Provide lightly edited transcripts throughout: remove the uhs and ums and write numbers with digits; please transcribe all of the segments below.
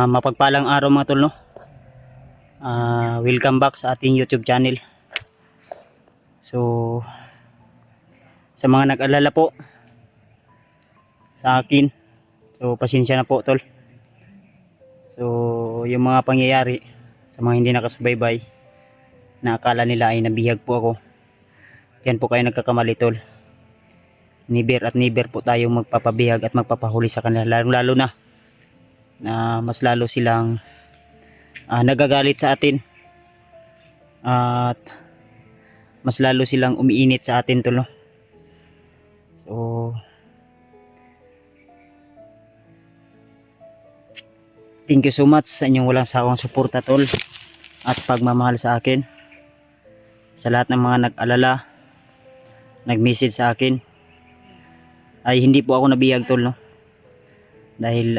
Mapagpalang araw mga tol, no? Welcome back sa ating YouTube channel. So sa mga nag-alala po sa akin, so pasensya na po tol. So yung mga pangyayari sa mga hindi nakasubaybay na akala nila ay nabihag po ako, yan po kayo nagkakamali tol. Never at never po tayong magpapabihag at magpapahuli sa kanila, lalo na mas lalo silang nagagalit sa atin at mas lalo silang umiinit sa atin tol, no? So thank you so much sa inyong walang sawang suporta tol at pagmamahal sa akin, sa lahat ng mga nag-alala, nag-message sa akin. Ay hindi po ako nabihag tol, no? Dahil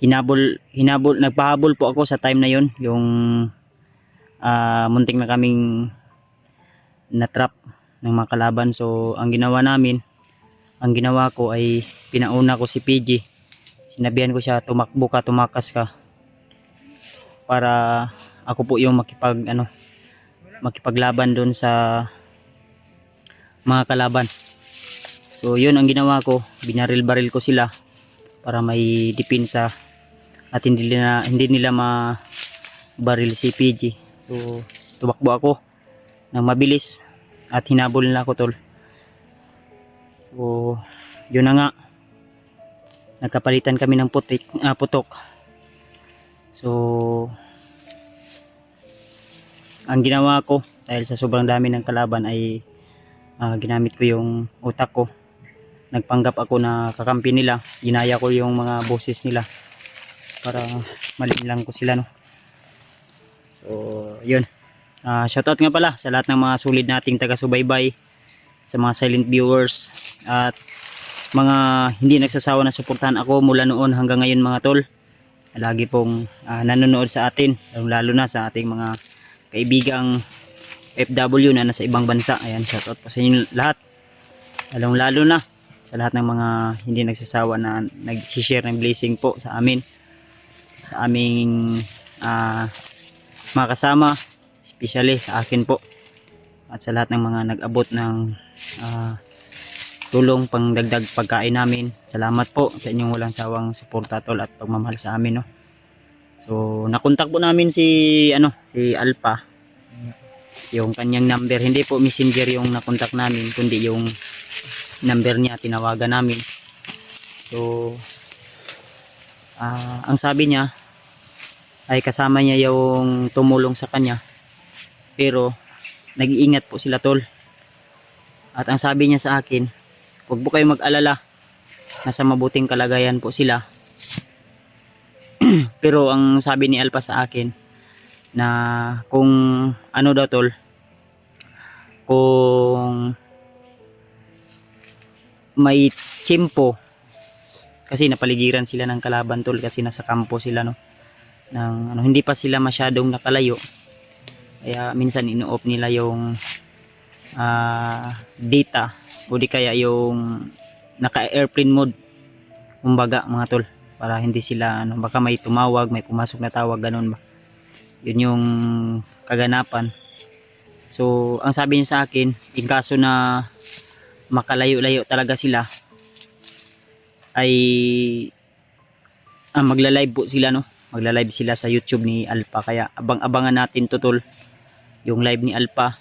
nagpahabol po ako sa time na yon, yung munting na kaming na-trap ng mga kalaban. So ang ginawa ko ay pinauna ko si PG. Sinabihan ko siya, tumakbo ka, tumakas ka, para ako po yung makipaglaban doon sa mga kalaban. So yun ang ginawa ko, binaril-baril ko sila para may depensa at hindi nila mabaril si PG. So tumakbo ako nang mabilis at hinabol nila ako tol. So yun na nga, nagkapalitan kami ng putok. So ang ginawa ko, dahil sa sobrang dami ng kalaban, ay ginamit ko yung utak ko. Nagpanggap ako na kakampi nila, ginaya ko yung mga boses nila para malinlang ko sila, no? So yun, shoutout nga pala sa lahat ng mga solid nating taga-subaybay, sa mga silent viewers at mga hindi nagsasawa na suportahan ako mula noon hanggang ngayon mga tol. Lagi pong nanonood sa atin, lalo na sa ating mga kaibigang FW na nasa ibang bansa. Ayan, shoutout po sa inyo lahat, lalo na sa lahat ng mga hindi nagsasawa na nag-share ng blessing po sa amin, sa aming mga kasama, especially sa akin po, at sa lahat ng mga nag-abot ng tulong pangdagdag pagkain namin. Salamat po sa inyong walang sawang suporta tol at pagmamahal sa amin, no? So nakontak po namin si Alpha, yung kanyang number, hindi po messenger yung nakontak namin, kundi yung number niya tinawagan namin. So ang sabi niya ay kasama niya yung tumulong sa kanya, pero nag-iingat po sila tol. At ang sabi niya sa akin, huwag po kayo mag-alala, nasa mabuting kalagayan po sila. Pero ang sabi ni Alpha sa akin, na kung ano daw tol, kung may tiyempo, kasi napaligiran sila ng kalaban tol, kasi nasa kampo sila, no? Hindi pa sila masyadong nakalayo, kaya minsan ino-off nila yung data, o di kaya yung naka-airplane mode, kumbaga mga tol, para hindi sila baka may tumawag, may pumasok na tawag, ganun ba. Yun yung kaganapan. So ang sabi niya sa akin, in kaso na makalayo-layo talaga sila, ay magla-live po sila, no? Magla-live sila sa YouTube ni Alpha, kaya abang-abangan natin to tol, yung live ni Alpha.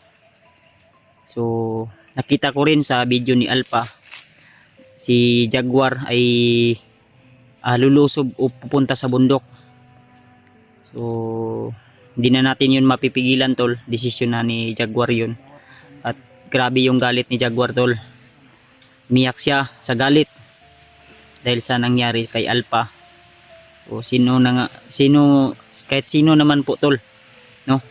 So nakita ko rin sa video ni Alpha, si Jaguar ay lulusob o pupunta sa bundok. So hindi na natin yun mapipigilan tol, desisyon na ni Jaguar yun. At grabe yung galit ni Jaguar tol, miyak siya sa galit dahil sa nangyari kay Alpha. O kahit sino naman po tol, no?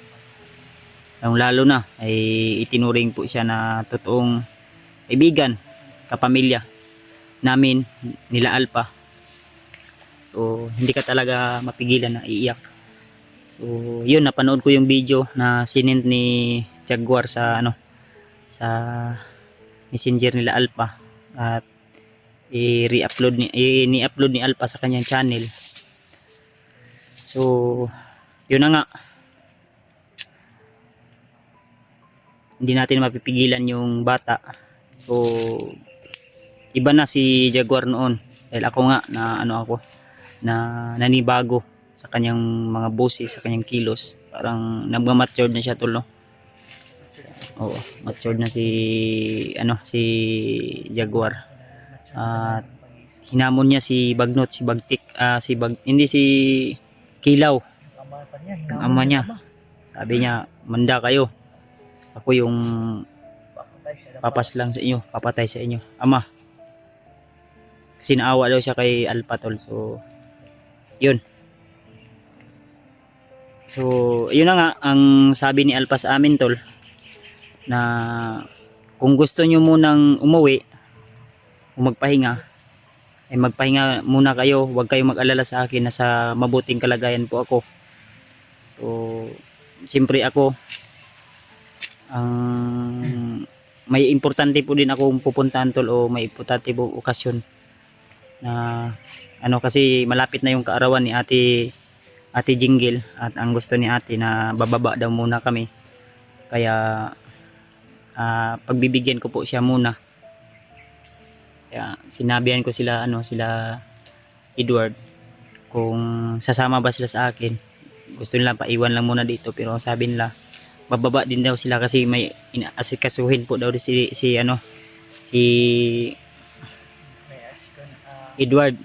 Lalo na ay itinuring po siya na totoong kaibigan, kapamilya namin nila Alpha. So hindi ka talaga mapigilan na iiyak. So yun, napanood ko yung video na sinend ni Jaguar sa sa messenger nila Alpha, at ni-upload ni Alpha sa kanyang channel. So yun na nga, hindi natin mapipigilan yung bata. So iba na si Jaguar noon, dahil ako nga na nanibago sa kanyang mga boses, sa kanyang kilos. Parang nagma-matured na siya tol, no? Oo, matured na si Jaguar. At hinamon niya si Bagnot, si Bagtik, hindi si Kilaw, ang ama niya. Sabi niya, manda kayo. Ako yung papas lang sa inyo, papatay sa inyo, ama. Kasi naawa daw siya kay Alpha tol. So yun. So yun na nga ang sabi ni Alpha sa amin tol, na kung gusto nyo munang umuwi o magpahinga, ay magpahinga muna kayo. Huwag kayong mag-alala sa akin, nasa mabuting kalagayan po ako. So siyempre ako, may importante po din akong pupuntahan tol, o may importante po okasyon na kasi malapit na yung kaarawan ni Ate Jingle, at ang gusto ni ate na bababa daw muna kami. Kaya pagbibigyan ko po siya muna. Kaya sinabihan ko sila Edward kung sasama ba sila sa akin. Gusto nila paiwan lang muna dito, pero sabi nila bababa din daw sila kasi may inaasikasuhin po daw si Edward.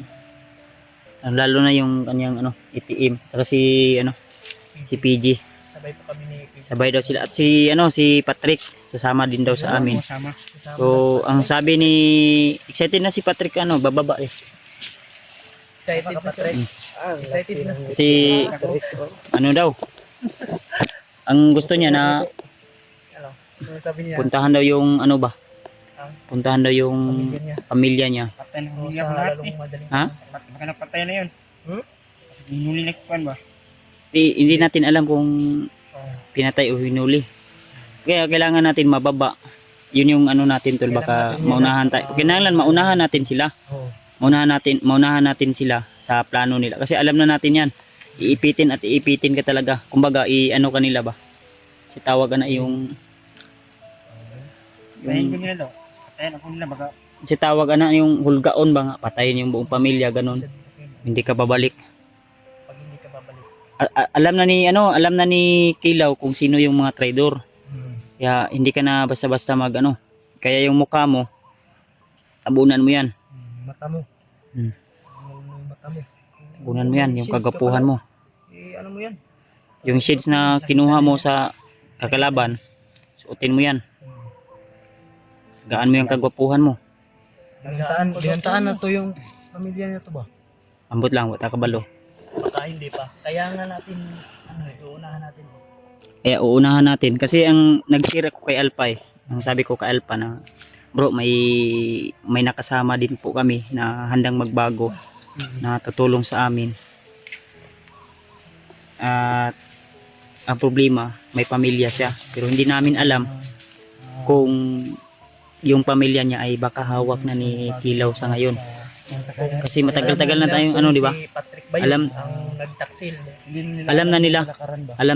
Lalo na yung kanyang ATM, saka si PG. Sabay po kami ni PG. Sabay daw sila, at si Patrick sasama din daw sa amin. So ang sabi ni, excited na si Patrick, bababa eh. Excited na siya. Excited na. Si daw, ang gusto niya na Ano sabi niya? puntahan daw yung puntahan daw yung pamilya niya. Patay na huli Sa ako lahat lalong eh. madaling. Ha? Baka napatay na yun. Hmm? Kasi hinuli na kuwan ba? Hindi natin alam kung Oh. pinatay o hinuli. Kaya kailangan natin mababa. Yun yung natin tol, baka maunahan tayo. Kailangan maunahan natin sila. Oh. Maunahan natin sila sa plano nila. Kasi alam na natin yan. Iipitin at iipitin ka talaga. Kumbaga, kanila ba? Kasi tawagan na yung Patayin ko nila daw. Patayin ako nila baka kasi tawagan na yung hulgaon ba nga. Patayin yung buong pamilya, ganun. Hindi ka babalik. Pag hindi ka babalik. Alam na ni Kilaw kung sino yung mga traidor. Hmm. Kaya hindi ka na basta-basta Kaya yung mukha mo, tabunan mo yan. Mata mo. Hmm. Yung mata mo. Tabunan mo yan, yung kagapuhan mo. Ano mo yan? Yung shades na kinuha mo sa kakalaban, suotin mo yan. Gaan mo yung kagwapuhan mo. Binantaan na to yung pamilya niya to ba? Ambot lang, wata kabalo. Baka hindi pa. Kaya nga natin, uunahan natin. Kaya uunahan natin. Kasi ang nag-share ako kay Alpha ang sabi ko kay Alpha na, bro, may nakasama din po kami na handang magbago, na tutulong sa amin. At ang problema, may pamilya siya. Pero hindi namin alam kung yung pamilya niya ay baka hawak na ni Kilaw sa ngayon. Kasi matagal-tagal na tayong di ba? Si Patrick ba yun? Alam Ang nagtaksil. alam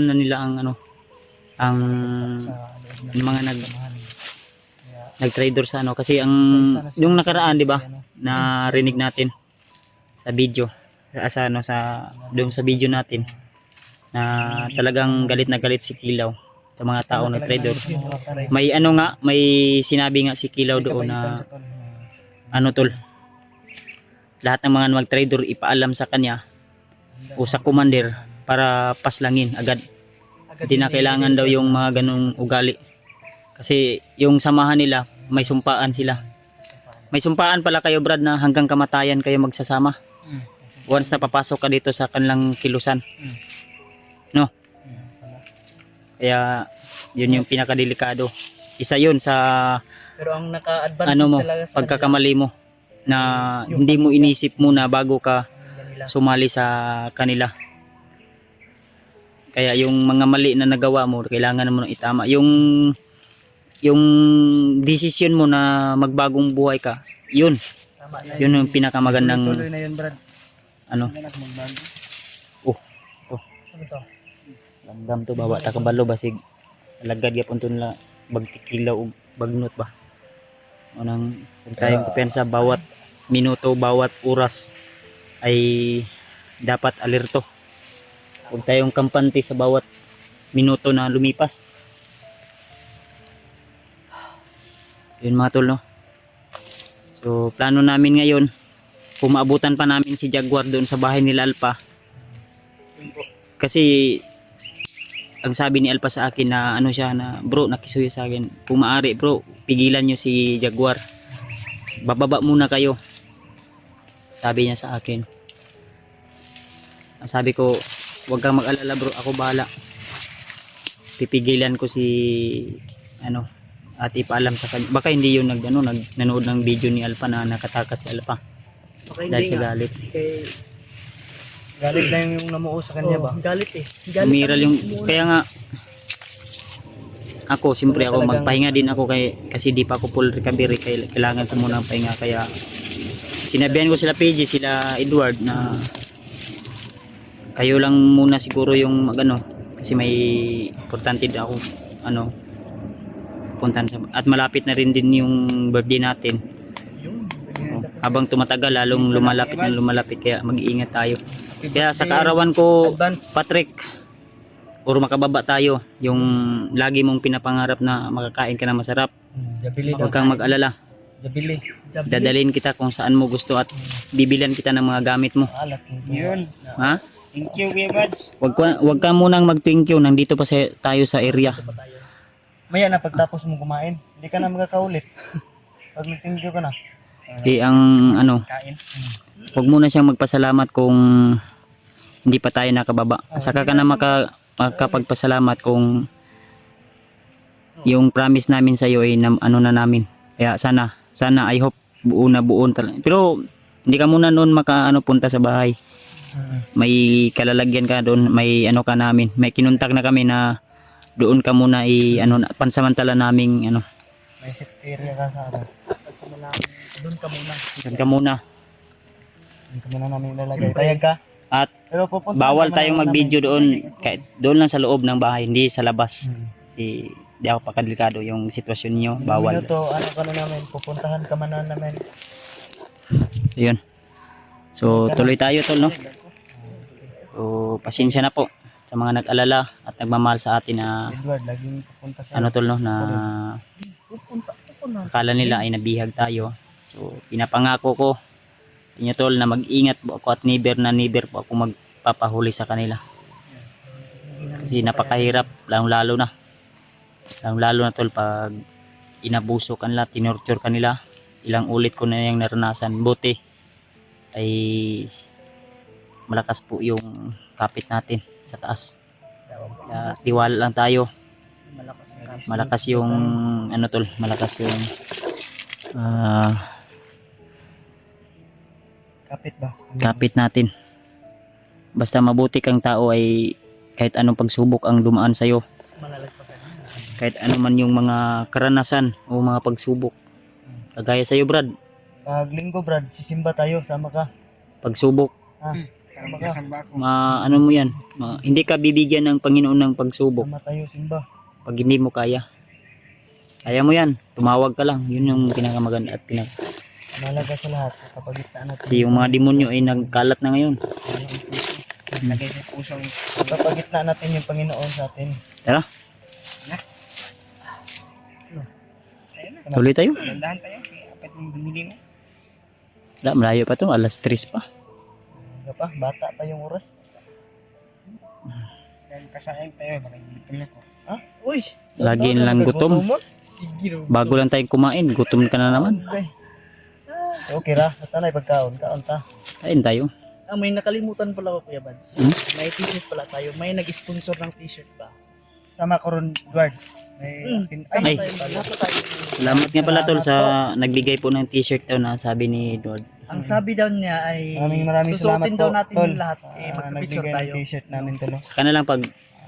na nila ang mga nag-trader sa kasi ang yung nakaraan, di ba? Narinig natin sa video sa video natin na talagang galit na galit si Kilaw sa mga tao na trader. May may sinabi nga si Kilaw doon na tol, lahat ng mga mag-trader ipaalam sa kanya o sa commander para paslangin agad. Hindi na kailangan daw yung mga ganung ugali. Kasi yung samahan nila, may sumpaan sila. May sumpaan pala kayo, Brad, na hanggang kamatayan kayo magsasama. Once na papasok ka dito sa kanilang kilusan. No? Kaya yun yung pinakadelikado. Isa yun sa Pero ang naka-advantage mo, talaga sa pagkakamali mo na hindi mo inisip muna bago ka kanila. sumali sa kanila. Kaya yung mga mali na nagawa mo, kailangan mo nang itama. Yung decision mo na magbagong buhay ka, yun. Tama na Yun yung pinakamagandang Tuloy na yun, Brad. ano. Wala na magbago. Oh, Ano to? langgam to bawa ta kabalo basig lagad gyapon to nila bagtikilaw og bagnot ba. Unang kung tayong kumpensa bawat minuto, bawat oras ay dapat alerto. Huwag tayong kampante sa bawat minuto na lumipas. Yun mga tol, no? So, plano namin ngayon, kung maabutan pa namin si Jaguar doon sa bahay nila Alpa. Kasi, ang sabi ni Alpa sa akin na ano siya, na bro, nakisuyo sa akin. Kung maaari bro, pigilan nyo si Jaguar. Bababa muna kayo. Sabi niya sa akin. Sabi ko, huwag kang mag-alala bro, ako bahala. Pipigilan ko si ano at ipaalam sa kanya. Baka hindi yun nanood ng video ni Alpha na nakatakas si Alpha. Okay, Dahil hindi sa nga. galit. Kay, Galit lang yung namuo sa kanya ba? galit eh. Galit Umiral ang yung, umuuna. kaya nga ako, siyempre ako Talagang- magpahinga din ako kasi di pa ako full recovery, kailangan ko muna ng pahinga. Kaya sinabihan ko sila PG, sila Edward na kayo lang muna siguro yung magano kasi may importante din ako puntahan sa, at malapit na rin din yung birthday natin. Yun. Habang tumatagal lalong lumalapit kaya mag-iingat tayo. Kaya sa kaarawan ko Advance. Patrick or makababa tayo yung lagi mong pinapangarap na makakain ka na masarap. Jabili Huwag kang mag-alala. Jabili. Dadalhin kita kung saan mo gusto at bibilan kita ng mga gamit mo. Alat. Yun. Ha? Thank you, Kuya Buds. Huwag ka munang mag-thank you. Nandito pa tayo sa area. Maya na pagtapos mo kumain, hindi ka na magkakaulit. Pag nag-thank you ka na. Di ang Kain. huwag muna siyang magpasalamat kung hindi pa tayo nakababa. Saka ka na makapagpasalamat kung yung promise namin sa iyo ay na namin. Kaya sana I hope buo na talaga. Pero hindi ka muna noon punta sa bahay. May kalalagyan ka doon, may ka namin. May kinuntak na kami na doon ka muna pansamantala naming May sit area ka sa ano. Doon ka muna. Doon ka muna. Dito muna namin ilalagay. Payag ka? At Pero pupunta bawal naman tayong namin. mag-video doon, kahit doon lang sa loob ng bahay, hindi sa labas. Di ako pakadelikado yung sitwasyon niyo, bawal. Minuto, ano ka na namin, pupuntahan ka man na namin. Ayun. So tuloy tayo tol, no? So pasensya na po sa mga nag-alala at nagmamahal sa atin na Edward, laging pupunta sa tol, no, na Pupunta ako na. akala nila ay nabihag tayo. So pinapangako ko inyo tol na mag-ingat po ako at never po ako magpapahuli sa kanila. Kasi napakahirap, lalo na tol pag inabuso kanila, tinorture kanila. Ilang ulit ko na yung naranasan. Buti ay malakas po yung kapit natin sa taas. Kaya tiwala lang tayo. Malakas yung malakas yung kapit ba? kapit natin. Basta mabuti kang tao ay kahit anong pagsubok ang dumaan sa'yo, Malalagpasan. kahit ano man yung mga karanasan o mga pagsubok. Kagaya sa'yo Brad, Pag linggo, Brad, sisimba tayo, sama ka. pagsubok, Sama ka. ano mo yan, hindi ka bibigyan ng Panginoon ng pagsubok Sama tayo, simba. pag hindi mo kaya. Kaya mo yan, tumawag ka lang, yun yung pinakamaganda at Malaga sa lahat. Kapag gitna natin. kasi yung mga demonyo ay nagkalat na ngayon. Lagay sa pusong. Kapag gitna natin yung Panginoon sa atin. Tara, tuloy tayo. Dandahan tayo. Apat yung binili mo. Malayo pa to, alas 3 pa. Hindi pa, bata pa yung oras. Dahil kasain tayo, baka gutom na ko. Ha? Uy! Lagi lang gutom. Sige. Bago lang tayong kumain, gutom ka na naman. Okay ra, basta na ipagkaon. Kaon ta. Kain tayo. May nakalimutan pala ko, Kuya Bads. Hmm? May t-shirt pala tayo. May nag-sponsor ng t-shirt ba? Sama ko ron, Edward. Ay. Nasa tayo. Salamat nga pala tol sa nagbigay po ng t-shirt daw na sabi ni Edward. Ang sabi daw niya ay Maraming salamat susuotin po, daw natin tol. yung lahat. Magpipicture Nagbigay tayo. ng t-shirt namin tulo. Saka na lang pag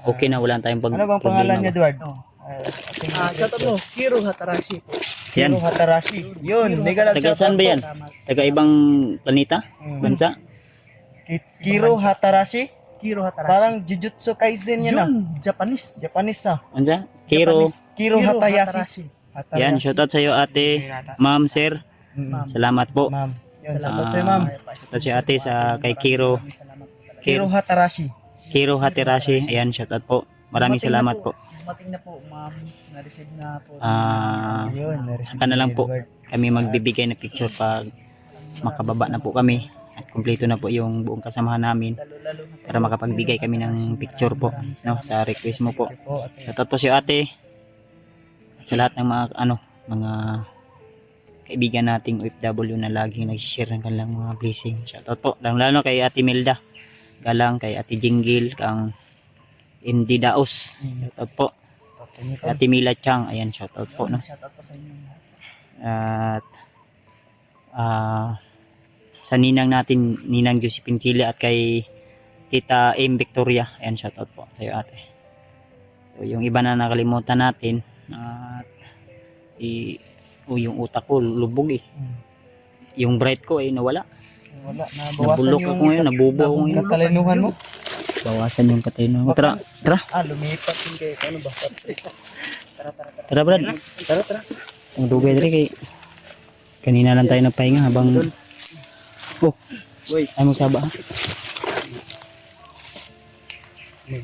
okay na, wala tayong pag Ano bang pangalan niya, Edward? Oh. Ating Shoutout mo, Hiro Hatarashi po. Yan. Kiro Hatarashi. Yun, may galap Taga saan ba yan? Taga ibang planeta? Bansa? Kiro Hatarashi. Kiro Hatarashi. Parang Jujutsu Kaisen yan ah. Yun, Japanese. Japanese ah. Ansa? Kiro. Kiro Hatayashi. Yan, shoutout sa iyo ate, ma'am, sir. Salamat po. Ma'am. Yun, shoutout sa'yo ma'am. Shoutout sa iyo ate sa kay Kiro. Kiro Hatarashi. Kiro Hatirashi. Ayan, shoutout po. Maraming salamat po. Dumating na po, ma'am. Na-receive na po. Yun, Saka na lang po kami magbibigay ng picture pag makababa na po kami at kumpleto na po yung buong kasamahan namin para makapagbigay kami ng picture po, no, sa request mo po. Shoutout po si ate at sa lahat ng mga kaibigan nating OFW na laging nag-share ng kanilang mga blessing. Shoutout po lalo kay Ate Milda Galang, kay Ate Jinggil, kang Indy Daos. Shoutout po. Kay Ate Mila Chang, ayan, shoutout po, no. Shoutout po sa inyo. At sa ninang natin, Ninang Josephine Kili, at kay Tita M. Victoria, ayan, shoutout po sa iyo ate. So yung iba na nakalimutan natin, at yung utak ko lubog eh. Yung bright ko ay nawala. Wala, nabawasan Nabulok yung ako ngayon, nabubo ako ngayon. katalinuhan mo. Bawasan yung katalinuhan. Tara. Lumipat din kayo. Ano ba? Tara Brad. Tara. Ang dugay dali kay kanina lang tayo nagpahinga habang ay mo saba ha. May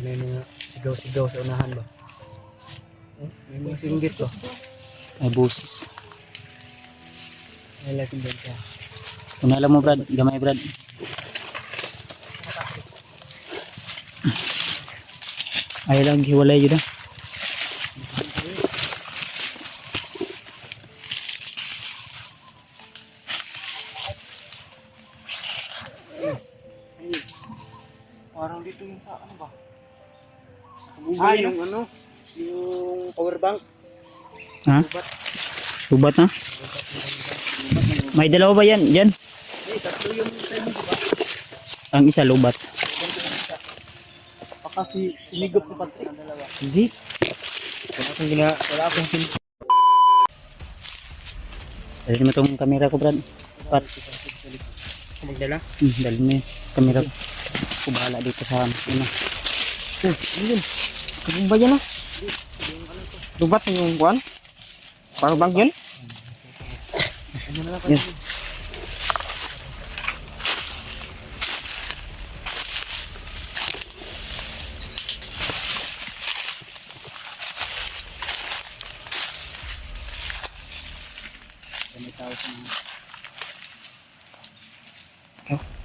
sigaw-sigaw sa unahan ba? May mga singgit ba? Ay busis. May laking doon siya. Unala mo Brad, gamay Brad. Ay lang hiwalay yun ah. Parang dito yung sa ano ba? Yung ano? Yung power bank. Ha? Subat na? May dalawa ba yan? Diyan? Tatlo yung time di ba? Ang isa lubat. Baka sinigop ni Patrick. Dalawa. Hindi. Wala akong Dali mo tong kamera ko Brad. Pat. magdala. Dali mo yung kamera ko. Ako bahala dito sa ano. Yun. Kung ba yan ah? Lubat na yung buwan? Power bank yun? Yan.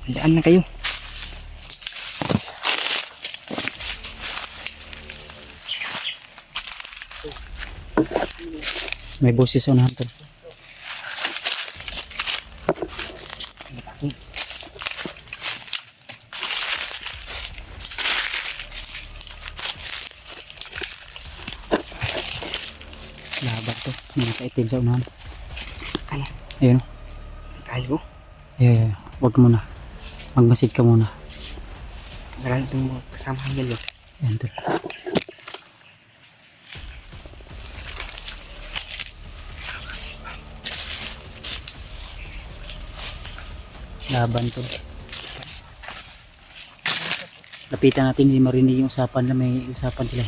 Handaan na kayo. May boses sa unahan to. Laban to. May nakaitim sa unahan. Ayun. Tayo. Yeah. Huwag muna. Mag-message ka muna. Marami itong kasamahan yan. Yan to. Laban to. Lapitan natin, hindi marinig yung usapan na may usapan sila.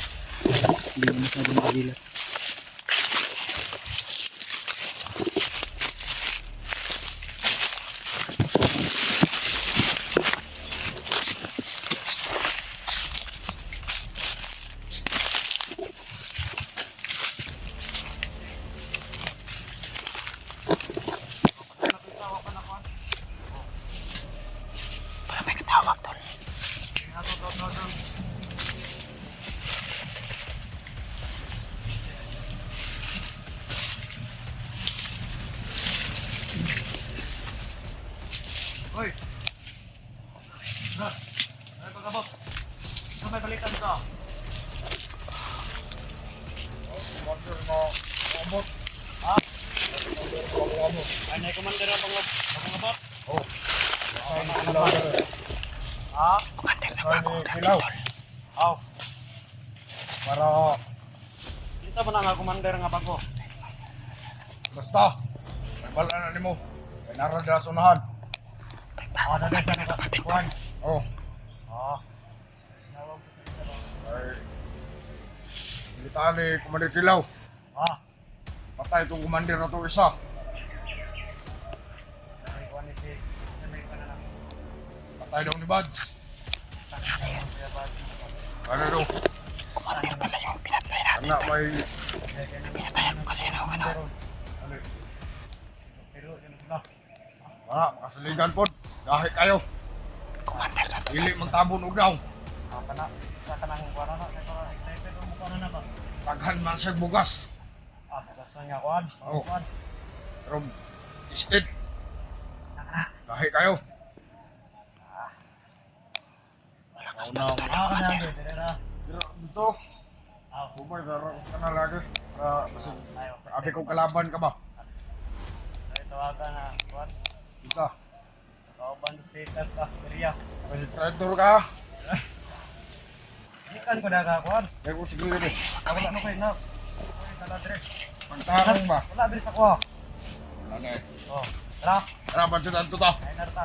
Hindi mo masyadong kabila. Para may katawag tol. Hoy! Ay pagkabot! Ano may balikan ka? Order mo pangabot. Ha? Order mo pangabot. Ay, na-commander ang pangabot? Oo. Ha? Commander na Pilaw. Aw. Para dito ba na nga commander nga bago? Basta, nagbala na ni mo. Kaya narada sa unahan. Ano na siya nakakuan? Oh, Ah. ay. Ilitaan ni Commander Silaw. Ah. Patay itong commander na ito isa. May kuan ni si. May kuan na lang. Patay daw ni Buds. Ano daw? Commander pala yung pinatay natin. Anak may... Pinatayan ko kasi ano. Pero yun sila. Anak, makasaligan po. Dahil kayo. Commander na to. Dili magtabon og daw. Ah, sa kanang kuan na. Kaya excited mo kuan na ba? Taghan man siya bugas. Ah, gusto niya kuan. Oo. Kuan. Pero, isted. Dahil kayo. Malakas na to. Ah, kana dire na. Pero dito, Ah, bumay, laro ka na lagi. Para, kasi, ayo. abi kong kalaban ka ba? Ay tawagan na kuan. Isa. Kauban status ka, Korea. Kasi traitor ka. Ikan ko daga kuan. Kaya ko sige rin. Wala na kay na. Wala dire. Pagtarong ba? Wala dire sa kuha. Wala na eh. Oh, tara. Tara, pansitan to ta. Ay narta.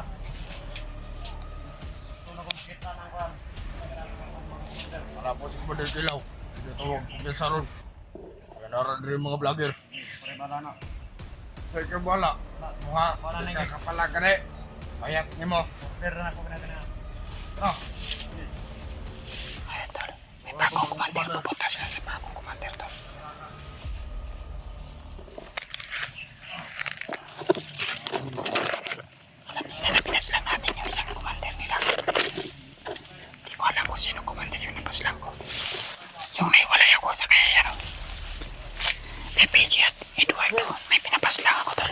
Tulog ko kita nang kuan. Para po si Commander Silaw. Dito huwag kumpiyansa ron. Kaya naran rin mga vlogger. Pare bala na. Sa ikaw wala. Mga Wala na yung kakapala ka na eh. Bayat niyo mo. order na ko na. Ah, Ay, tol. May bagong commander. Pupunta sila sa bagong commander to. Alam nila na pinaslang natin yung isang commander nila. Hindi ko alam kung sino commander yung napaslang ko. Yung naiwalay ako sa kaya yan. Kay PG at Eduardo, may pinapaslang ako tol.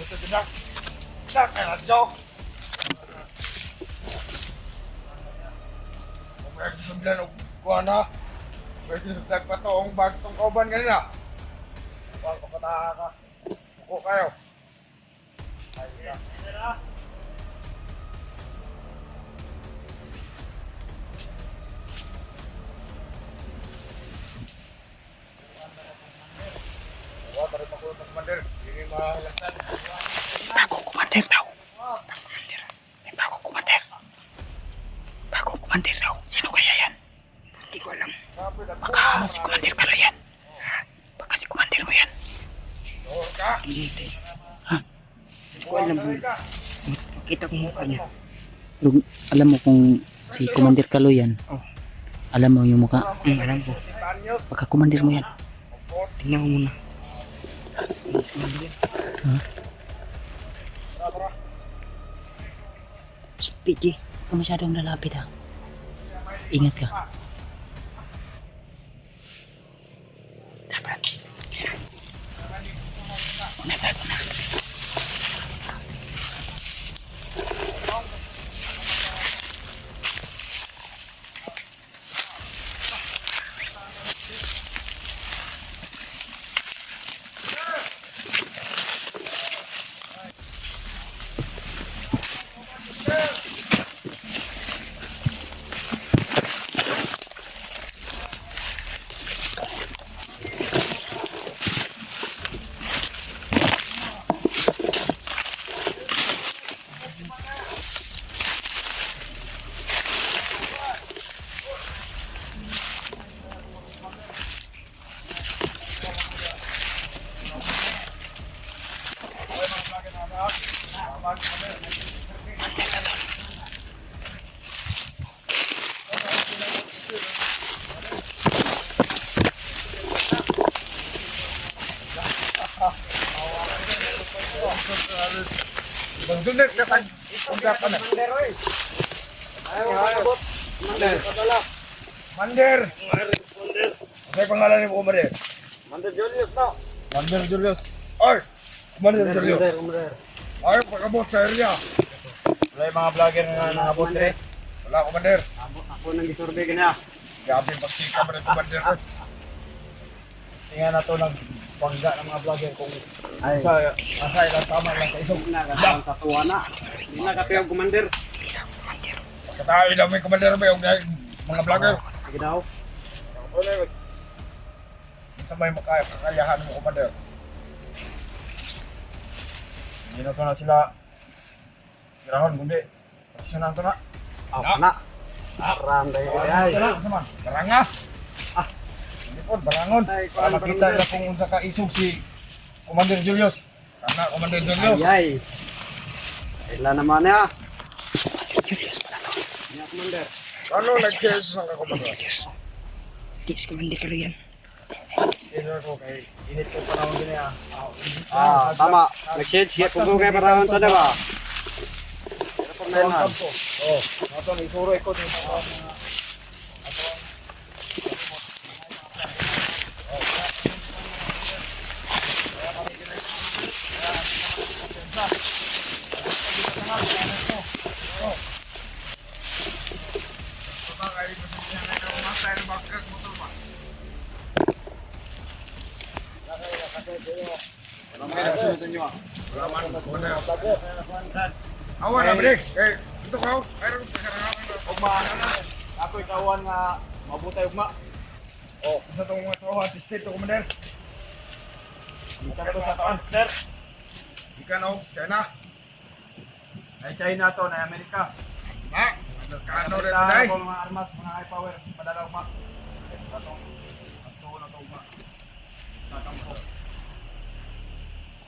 ito dinak. Dinak, kaya radyo. Pwede sa bilan o kuha na. Pwede sa bilan pa to ang bag tong kauban ganina. Huwag pakataha ka. Uko kayo. Huwag, tayo makulot ng commander. Hindi mahalasan. Bagong commander daw. May bagong commander. Bagong commander daw. Sino kaya yan? Hindi ko alam. Baka si Commander Kalo yan. Baka si Commander mo yan. Doon ka. Hindi. Ha? Hindi ko alam kung makita ko mukha niya. Pero alam mo kung si Commander Kalo yan. Oh. Alam mo yung mukha? Alam ko. Baka Commander mo yan. Tingnan mo muna. Si Commander yan. Ha? Shh, PJ. Huwag ka masyadong lalapit ha. Ingat ka. Dapat. Dapat na. Magdulit ka tag. Punta ka na. Mander. Ano yung pangalan mo, Commander? Mander Julius no. Mander Julius. Ay! Commander Julius. Ay, pagkabot sa area. Wala yung mga vlogger nga nangabot dire. Wala, Commander. Ako nang gisurvey kanya. Grabe pagsika mo rin, Commander. Tingnan na to ng bangga ng mga vlogger kung Asa ilang tama lang sa isog. nagandang tatuwa na. Hindi na kapiyang commander. Katayo lang may commander ba yung mga vlogger. Sige daw. Sa may kakayahan mo commander. Hindi na to na sila. Sirahon, kundi. Profesional to na. Ako na. Ram dahil ay. Baranga. Hindi po, barangon. Para makita na kung unsa ka isog si Commander Julius. Kana Commander Julius. Ay. Kailan naman ya? Julius pala to. Ya, Commander. Ano nag-cheers ng Commander? Yes, Commander ka yan. Ito ko kay init ko panahon din ya. Tama. Nag-shade siya kung kaya para to diba? Oh, nato ni suro ko din sa mga awan na balik. Eh, ito ka. Mayroon pa ugma na. Ako ikawan nga mabutay ugma. Oh, isa tong mga tao artist to commander. Ika to sa taan, sir. Ika no, China. Ay China to na Amerika. Ha? Ano rin dai? Mga armas, mga high power, padala ugma. Atong atong na to ugma. Tatampo.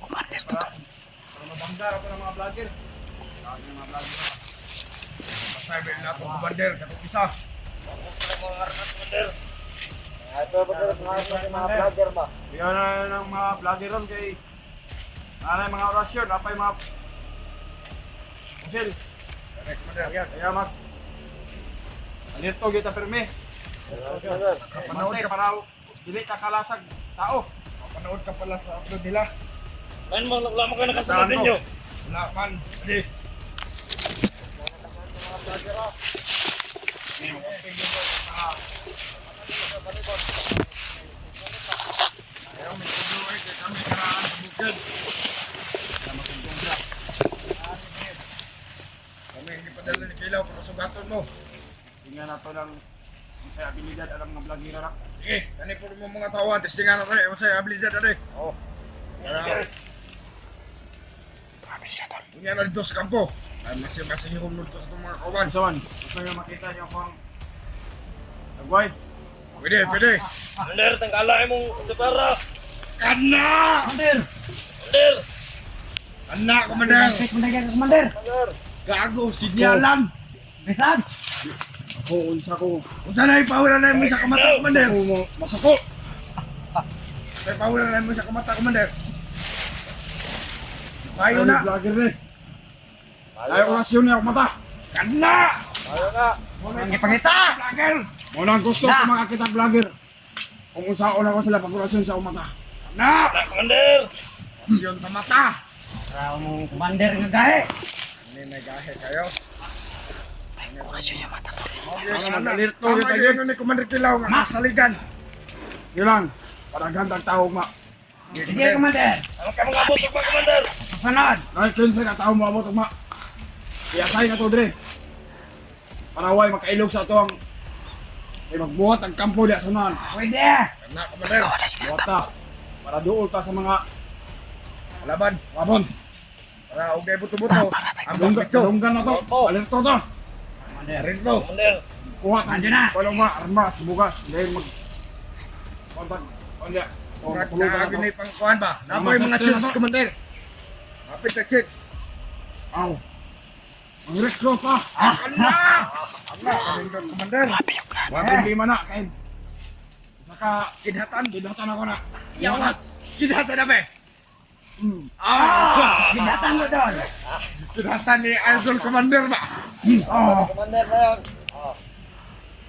Commander to. Para mabanggar ako ng mga vlogger. Sabi ng mga vlogger na. Masabi na ako commander, katong isa. Ako para mga armas commander. Ito ba mga vlogger ba? Bigyan na ng mga vlogger ron kay nanay mga orasyon, napay mga pusil. Kaya mag alirto kita perme. Panood ka para dili ka kalasag tao. Panood ka pala sa upload nila. Man mo lama ka nakasunod ninyo. Wala man. Hindi. Ayaw, may tuloy kay kami karaan sa bukid. Kaya magkuntong siya. Kami hindi padala ni Kilaw para sugaton mo. Tingnan na to ng sa abilidad alam ng vlogger na. Sige, kani po mo mga tawa, testingan na tayo sa abilidad na. Oo. Grabe sila tol. Tingnan na dito sa kampo. Ay masing-masing yung multo sa itong mga kawan. Saman, gusto nyo makita niyo kung nagway. Pwede, pwede. Commander, tangkala mong depara. Kana! Commander. Kana, Commander! Commander. Gago, sinyalan! Bisan. Ako, unsa ko. Unsa na ipawala na mo sa kamata, Commander? Masako! Sa ipawala na mo sa kamata, Commander. Tayo na! Vlogger rin. Tayo orasyon niya, kamata. Kana! Tayo na! Ang ipangita. Vlogger! Muna ang gusto ko mga kita vlogger. Kung unsaon ako sila pag-orasyon sa umata. Kana! Commander. Orasyon sa mata! Ang commander nga gahe. Hindi may gahe kayo. Orasyon yung mata tol. Para mag-alirto yung tayo ni Commander Kilaw nga masaligan. Yun lang. Para gandang tawag ma. Sige, Commander. Ano ka mga abot ma, Commander? Susunod. Kahit 15 na tao mo abot ma. Iyasay na to dire. Para way makailog sa ito ang magbuhat ang kampo diya sa nan. Pwede. Na, Commander. Buhat ta. Para duol ta sa mga laban, wabon. Para ugay buto-buto. Ang dunggan na to. Alirto to. Alirto. Kuha ka na. Walang mga armas, bugas. Dahil kontag. Kanya. Nagkagin na yung pangkuhan ba? Napoy mga chicks, Commander. Kapit na chicks. Aw. Ang recruit pa. Ana! Ana, Commander. Wapin lima na. Kain. Saka kidhatan ako na. Yawas. Kidhatan na ba? Binatang mo doon. Kidhatan ni Idol Commander ba? Commander na yun.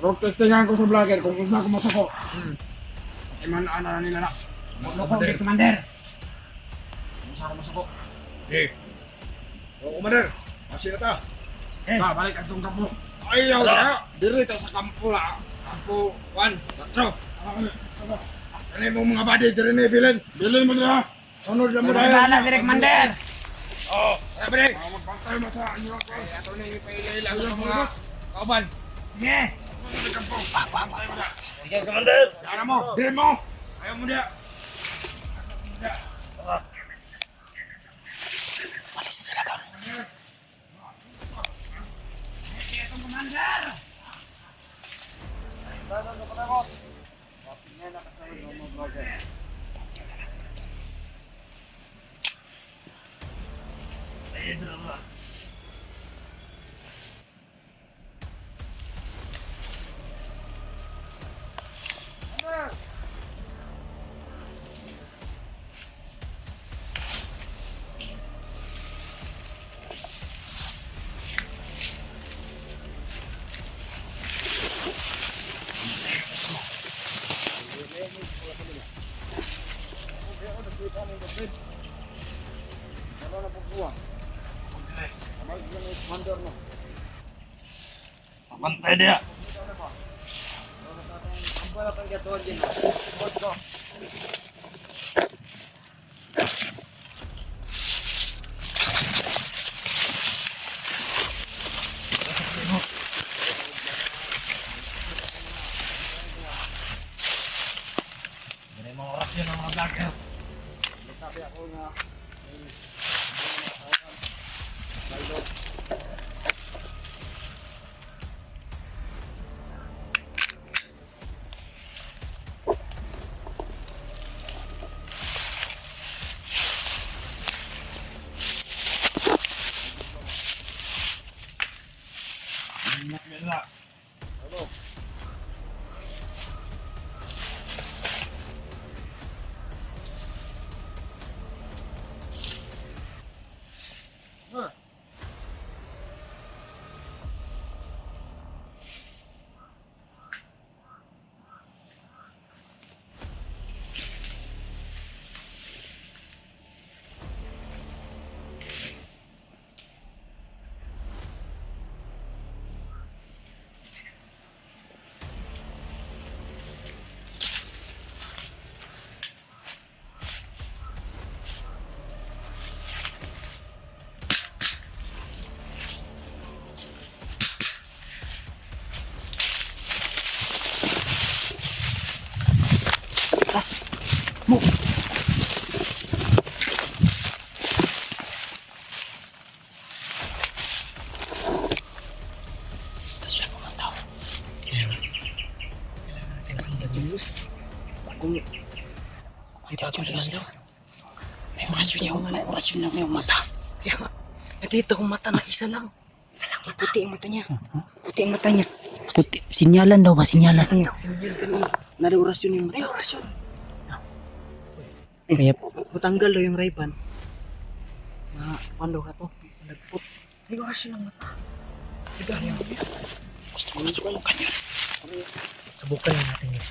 Rock testingan ko sa vlogger kung kung saan ko masako. Iman na nila na. Loko, Commander. Kung saan ko masako. Okay. O Commander, masih na ta. Balik ang itong kampo. Ayaw na. Dirito sa kampo la. Kampo 1, 4. Ano yung mga body, diri na bilin. Bilin mo na. Sunod lang mo dahil. Wala na, Commander. Oo, kaya balik. Magbantay mo sa inyo ko. Ato na yung pailayla sa mga Kauban. Sige. Sige, Commander. Ano mo? Dirin mo. Ayaw mo dia. Malis sila doon. Pantay dia. Ini mau oras yun ang mga vlogger. Sabi ako nga Bismillah. Ito sila pumunta. May Julius daw. May orasyon na may mata. Kaya nga, nakita kong mata na isa lang. Isa lang, puti ang mata niya. Puti ang mata niya. Puti, sinyalan daw ba? Sinyalan. Sinigil ka niya. Nari orasyon yung mata. Ay, orasyon. Kaya Matanggal daw yung rayban. Palo ka to. Nagput. Ay, orasyon ng mata. Sige, ano yun? gusto ko na subukan yun. Subukan lang natin yun.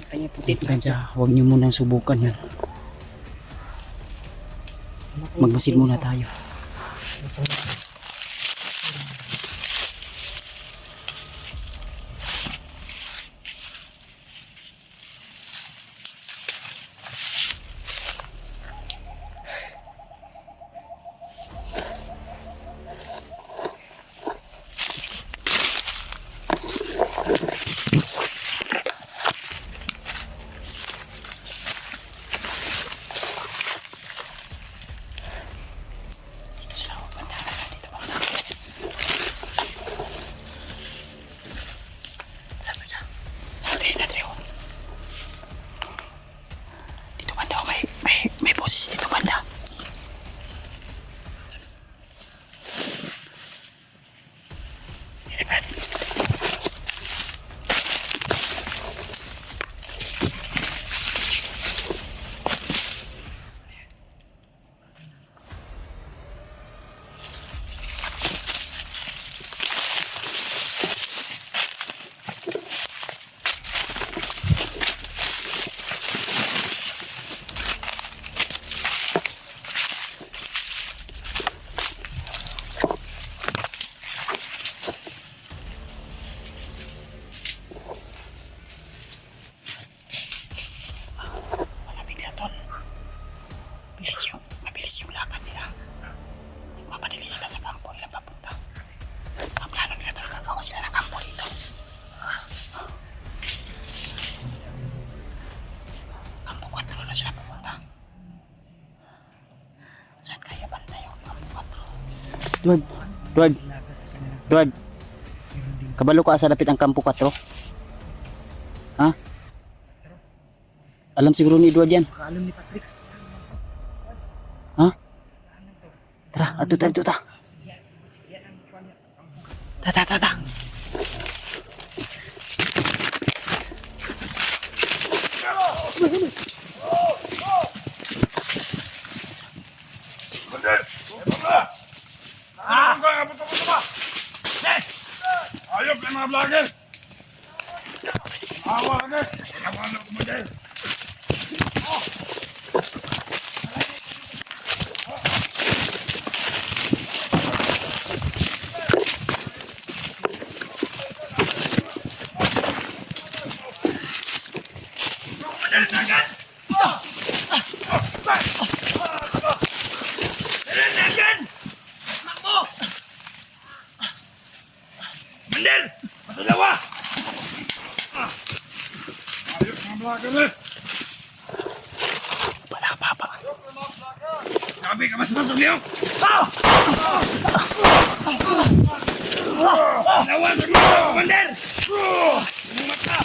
Kanya puti. Kaya huwag niyo munang subukan yun. Magmasid muna tayo. Sila, banda ka sa na sila pupunta? Saan kaya banda yung Kampo 4? Duwad. Kabalo ka sa lapit ang Kampo 4? Ha? Alam siguro ni Duwad yan. Alam ni Patrick. Ha? Tara, ato ta. Ta. Mandel! Buto ba? Ayop yung mga vlogger! Awa agad! Awa na kumandel! Mandel! Matulawa! Ayop mga vlogger! Wala pa. Sabi ka mas-masok niyo! Nawasan mo! Mandel! Umumat ka!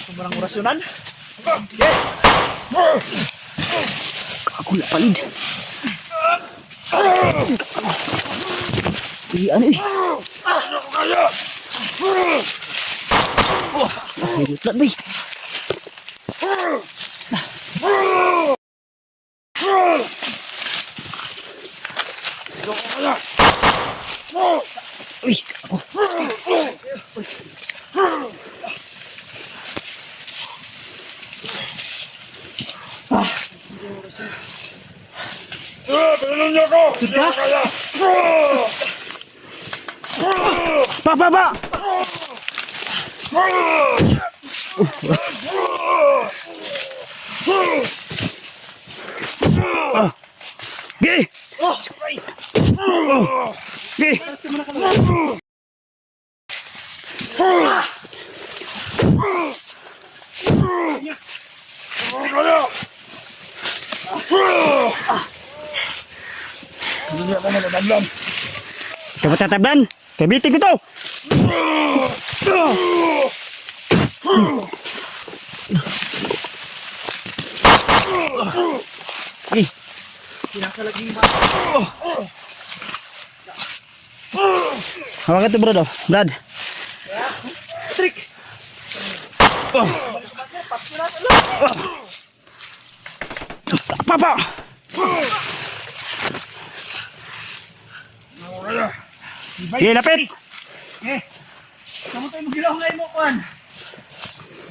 Sobrang orasyonan. Kagula palid. Ano eh? Higutlat ba eh? Uy, ako. Pinanong niyo ako! Sudah? Pa! Gih! Gih! Hindi ako matatablan. Coba tatablan. Kabitin ko to. Ih, Sinasalaging hawakan tuh bro do. Brad. Patrick! Papa. Lapit. Kamu tayo magilaw ngayon mo, Juan.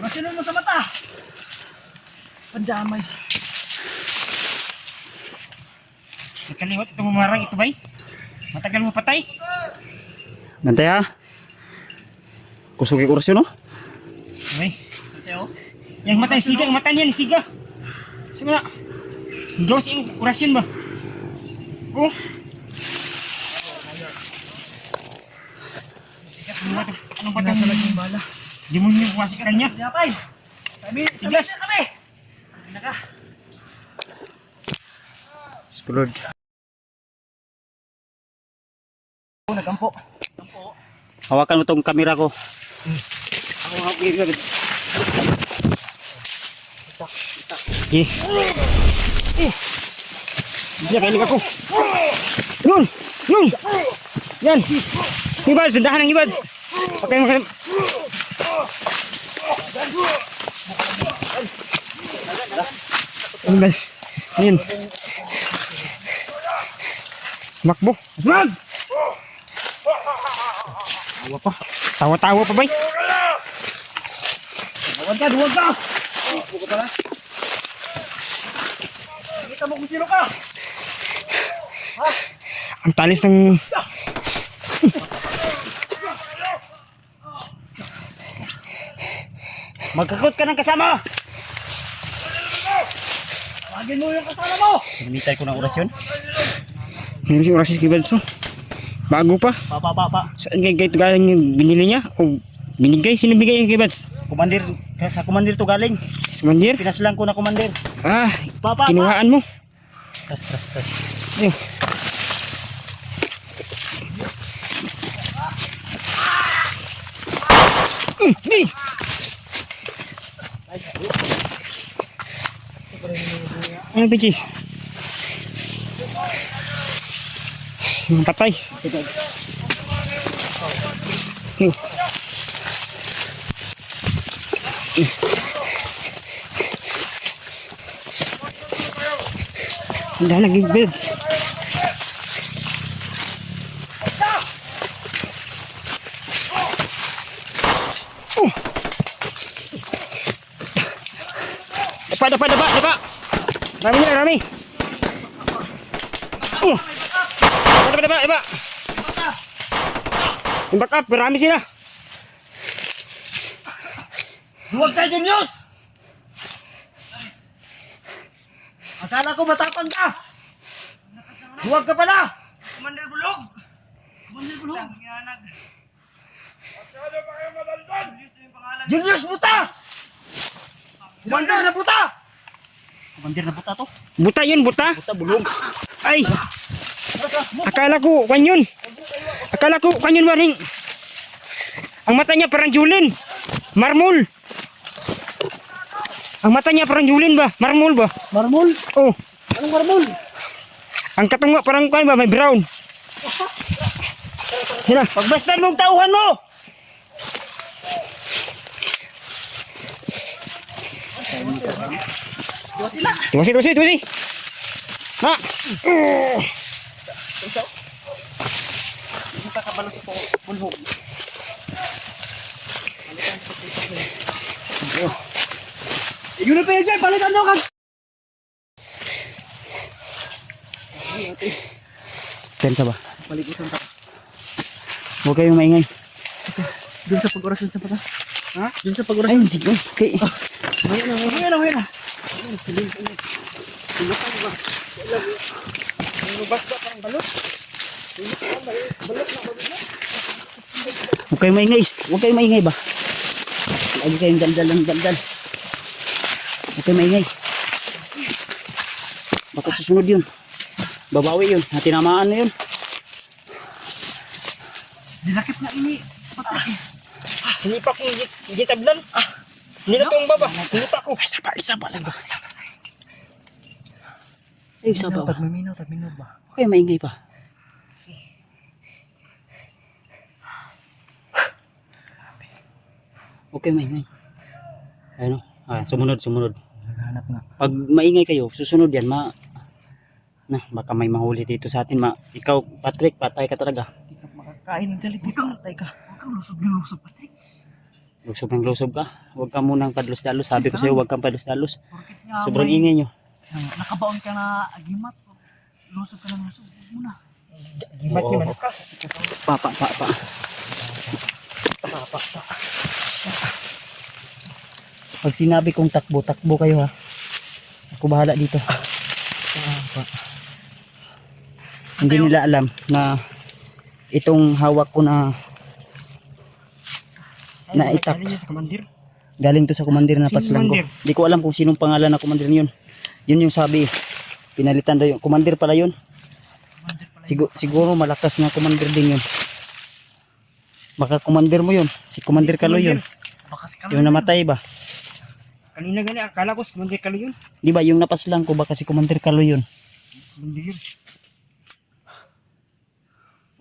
Masunod mo sa mata. Pandamay. Nakaliwat itong umarang ito bay. Matagal mo patay. Nanti ha. Kusugin kurasyon no. Bay. Yang mata ni siga, yang mata niya ni siga. Simula. Gawas yung orasyon ba? Oh. Anong patang sa laging bala? Di mo yung kuwasi ka kanya. Yapay! Kami, Tigas. kami! Naka. Skulod. Nagampo. Hawakan mo tong kamera ko. Eh. Dia kailing ako. Yun! Yan! Ibads, dahan ang ibads. Pakai mo kayo. Ibads. Ayun. Makbo. Aslan! Tawa pa. Tawa-tawa pa bay. Duwag ka! Kita mo kung sino ka. Ang talis ng... Magkakot ka ng kasama! Tawagin mo yung kasama mo. Hinimitay ko ng orasyon. Meron si Orasis Kibalso. Bago pa. Pa. Saan kayo galing yung binili niya? O binigay? Sino bigay yung Kibals? Kumandir, sa kumandir to galing. Sumandir? Pinaslang ko na kumandir. Ah, Pa. kinuhaan mo. Tas. Ayun. Hey! Ano, Pichi? Yung patay. Yun. Ang dahil naging beds. Dapa. Rami nila, rami. Dapa. Yung backup, marami sila. Huwag ka, Julius. Akala ko matapang ka. Huwag ka pala. Commander Bulog. Julius Buta. Commander na Buta. Kumandir na buta to. Buta yun, buta. Buta bulog. Ay! Akala ko, kanyon. Waring. Ang mata niya parang Julin. Marmol. Ang mata niya parang Julin ba? Marmol ba? Marmol? Oh. Anong marmol? Ang katunga parang kuan ba? May brown. Sila. Pagbastan mong tauhan mo! Tuwasi. Na. Yun na pa yan dyan. Palitan nyo kag... Tensa ba? Palikutan ka. Huwag kayong maingay. Doon sa pag-orasyon sa pata. Ha? Doon sa pag-orasyon. Ay, sige. Okay. Huwag na. Huwag kayong maingay. Huwag kayong maingay ba? Lagi kayong daldal. Huwag kayong maingay. Baka susunod yun. Babawi yun. Tinamaan na yun. Dinakip na ini. Sinipa ko hindi tablan. Nilatong baba. Sinipa ko. Isa pa. Ay, isa pa ba? Tagmaminaw ba? Huwag kayong maingay pa. Huwag kayong maingay. Ayun o. Sumunod. Naghanap nga. Pag maingay kayo, susunod yan. Baka may mahuli dito sa atin. Ikaw, Patrick, patay ka talaga. Hindi ka makakain ng dalig. Patay ka. Huwag kang lusog, Patrick. Lusob ka. Huwag ka munang padlos-dalos. Sabi ko sa'yo, huwag kang padlos-dalos. Porkit nga Sobrang ingay nyo. nakabaon ka na agimat. Lusog ka na lusog. Huwag mo na. Gimat ni manukas. Pa. Pag sinabi kong takbo kayo ha. Ako bahala dito. Hindi nila alam na itong hawak ko na itak. Sa komandir. Galing to sa komandir na Sino paslang ko. komandir? Hindi ko alam kung sinong pangalan na komandir yun. Yun yung sabi. Pinalitan daw yung komandir pala yun. Siguro malakas na komandir din yun. Baka komandir mo yun. Si Komandir Kaloy yun. Bakas ka Yung namatay ba? Kanina gani akala ko si Komandir Kaloy yun. Di ba yung napaslang ko baka si Komandir Kaloy yun. Komandir yun.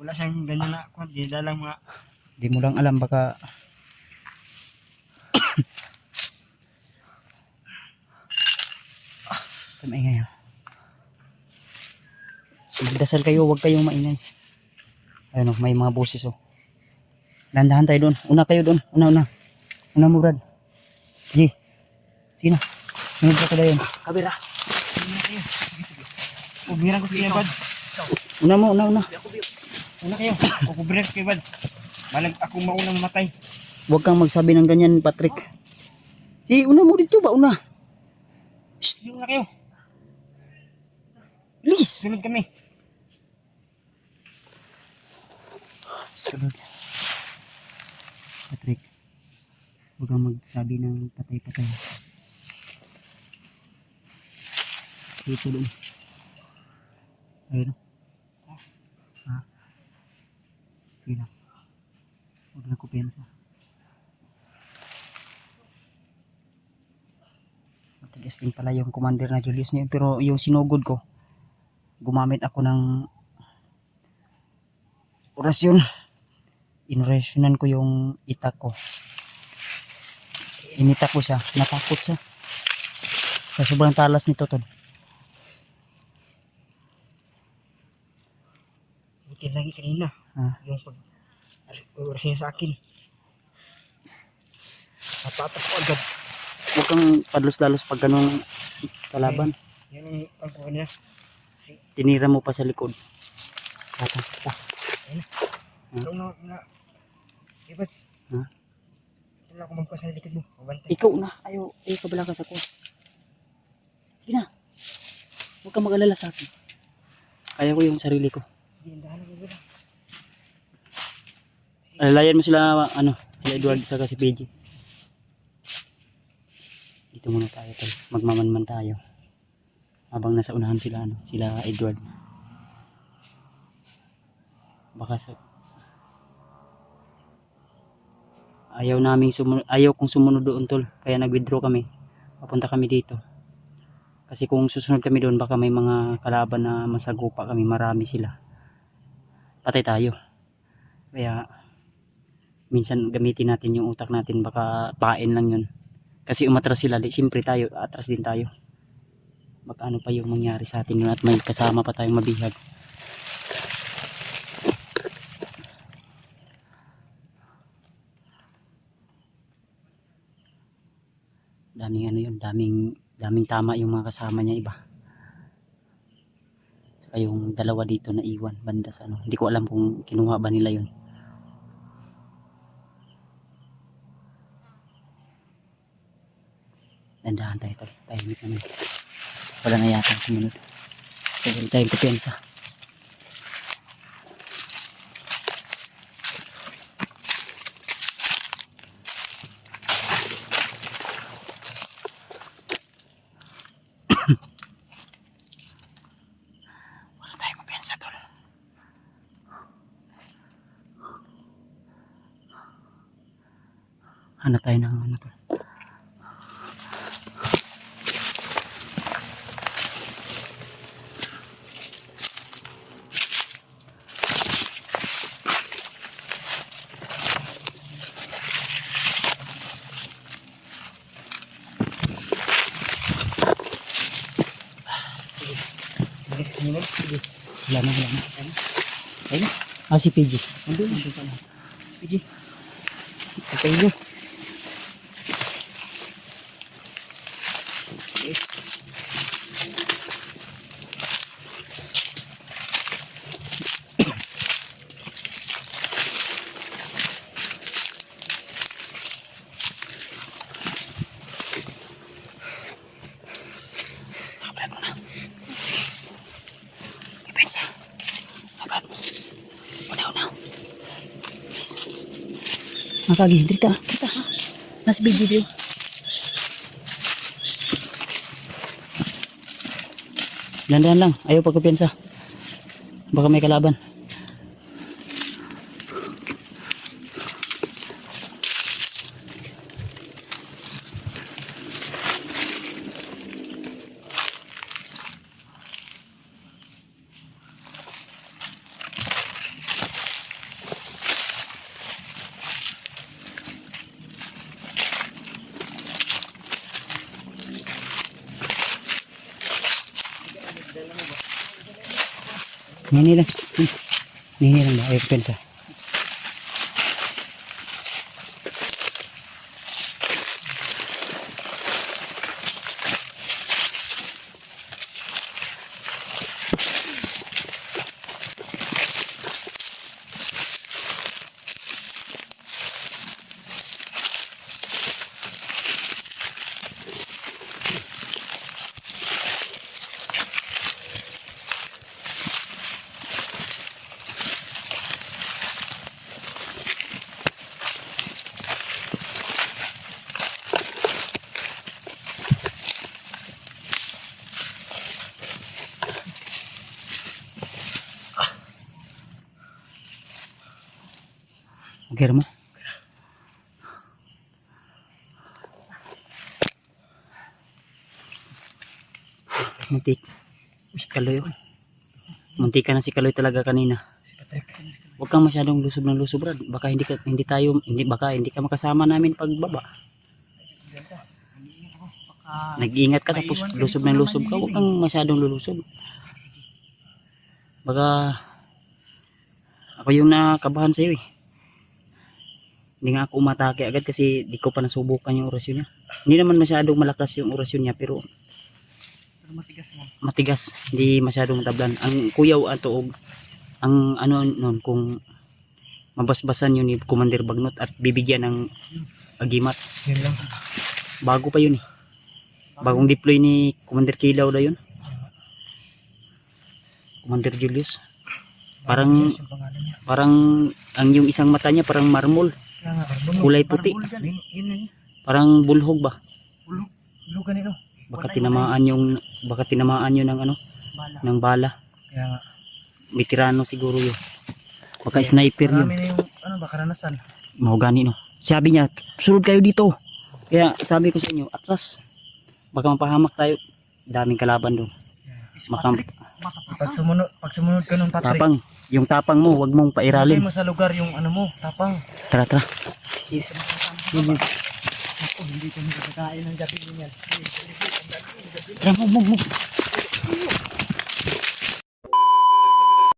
Wala siyang ganyan na kung di dalang mga Di mo lang alam baka maingay ha. Magdasal kayo, huwag kayong maingay. Ayun o, may mga boses o. Dahan-dahan tayo doon. Una kayo doon. Una Murad. G. Sige na. Sunod ka doon. Kabira. Kubiran ko sa kayo, Bads. Una mo, una. Una kayo. Kukubiran ko kayo, Bads. Malag ako maunang matay. Huwag kang magsabi ng ganyan, Patrick. Si, una mo dito ba? Una. Sige, una kayo. Please. Sunod kami. Sunod. Patrick. Huwag kang magsabi ng patay-patay. Dito doon. Ayun. Ha? Sige lang. Huwag na kupiyansa. Matigas din pala yung commander na Julius niya. Pero yung sinugod ko, gumamit ako ng orasyon. Inorasyonan ko yung itak ko. Initak ko siya. Natakot siya. Sa sobrang talas nito, Tol. Buti lagi kanina. Ah. Yung oras niya sa akin. Napatas ko agad. Huwag kang padlos-dalos pag ganong kalaban. Yan ang pagkuhan niya. Tinira mo pa sa likod. Tatang pa. Ikaw na. Eh, Bads. Ha? Ito na ako magkuha sa likod mo. Mabantay. Ikaw na. Ayaw kabala ka sa ko. Sige na. Huwag kang mag-alala sa akin. Kaya ko yung sarili ko. Hindi, ang dahan ako ba? Alalayan mo sila, sila Edward sa si PG. Dito muna tayo, Tol. Magmamanman tayo. Habang nasa unahan sila, sila Edward. Baka ayaw kong sumunod doon, Tol. Kaya nag-withdraw kami. Papunta kami dito. Kasi kung susunod kami doon, baka may mga kalaban na masagupa kami. Marami sila. Patay tayo. Kaya minsan gamitin natin yung utak natin. Baka pain lang yun. Kasi umatras sila. Siyempre tayo, atras din tayo. Baka ano pa yung mangyari sa atin yun. At may kasama pa tayong mabihag. Daming tama yung mga kasama niya iba. Saka yung dalawa dito na iwan banda sa hindi ko alam kung kinuha ba nila yun. Dandahan tayo, Tol. Tahimik naman. Wala na yata sumunod. Kaya tayong kupiyansa. Hanap tayo ng Tol. Wala na. Ayun. Si PG. Nandun pala. PG. Okay nyo. Makagi, kita ha. Nasa video. Dandan lang, ayaw pagkupiyansa. Baka may kalaban. Nini lang ba? Ayaw pensa. Okay mo? Muntik. Si Kaloy. Oh. Muntik ka na si Kaloy talaga kanina. Huwag kang masyadong lusob ng lusob, Brad. Baka hindi ka makasama namin pagbaba. Nag-iingat ka tapos lusob ng lusob ka. Huwag kang masyadong lulusob. Baka ako yung nakabahan sa'yo eh. Hindi nga ako umatake agad kasi di ko pa nasubukan yung orasyon niya. Hindi naman masyadong malakas yung orasyon niya pero matigas. Hindi masyadong tablan. Ang kuyaw ato ang ano nun kung mabasbasan yun ni Commander Bagnot at bibigyan ng agimat. Yan lang. Bago pa yun eh. Bagong deploy ni Commander Kilaw na yun. Commander Julius. Parang ang yung isang mata niya parang marmol. Kulay puti. Parang bulhog ba? Bulugan ito. Baka tinamaan yun ng ano? Ng bala. Kaya nga. May tirano siguro yun. Baka sniper yun. Marami na yung karanasan. Mahugani no. Sabi niya, sunod kayo dito. Kaya sabi ko sa inyo, atras. Baka mapahamak tayo. Daming kalaban doon. Pag sumunod ka nung Patrick. Tapang. Yung tapang mo, wag mong Ilagay pairalin. mo sa lugar yung ano mo, tapang. Tara, tara. Hindi kami kakakain ng gabi niyan. Tara, move.